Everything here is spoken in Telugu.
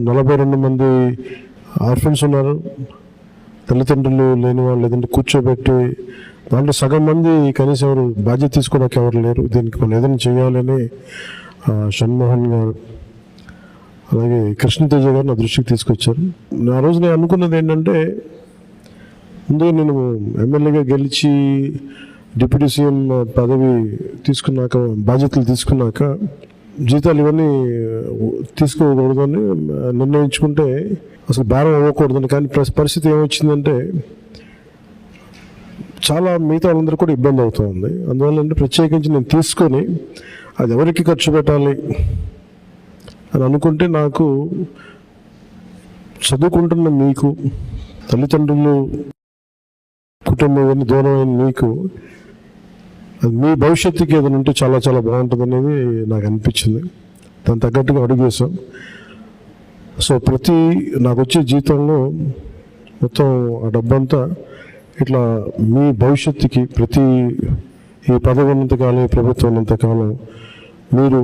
42 మంది ఆర్ఫన్స్ ఉన్నారు, తల్లిదండ్రులు లేని వాళ్ళు, లేదంటే కూర్చోబెట్టి దాంట్లో సగం మంది కనీసం ఎవరు బాధ్యత తీసుకోవడానికి ఎవరు లేరు. దీనికి మనం ఏదైనా చేయాలని షణ్మోహన్ గారు అలాగే కృష్ణతేజ గారు నా దృష్టికి తీసుకొచ్చారు. ఆ రోజు నేను అనుకున్నది ఏంటంటే, ముందుగా నేను ఎమ్మెల్యేగా గెలిచి డిప్యూటీ సీఎం పదవి తీసుకున్నాక, బాధ్యతలు తీసుకున్నాక జీతాలు ఇవన్నీ తీసుకోకూడదని నిర్ణయించుకుంటే అసలు భారం అవ్వకూడదని. కానీ పరిస్థితి ఏమొచ్చిందంటే చాలా మిగతా వాళ్ళందరూ కూడా ఇబ్బంది అవుతుంది. అందువల్ల ప్రత్యేకించి నేను తీసుకొని అది ఎవరికి ఖర్చు పెట్టాలి అని అనుకుంటే, నాకు చదువుకుంటున్న మీకు, తల్లిదండ్రులు, కుటుంబం ఇవన్నీ దూరమైన మీకు, అది మీ భవిష్యత్తుకి ఏదైనా ఉంటే చాలా చాలా బాగుంటుంది అనేది నాకు అనిపించింది. దాని తగ్గట్టుగా అడుగు వేసాం. సో నాకు వచ్చే జీతంలో మొత్తం ఆ డబ్బంతా ఇట్లా మీ భవిష్యత్తుకి, ఈ పదవి ఉన్నంతకాలం, ఈ ప్రభుత్వం ఉన్నంతకాలం మీరు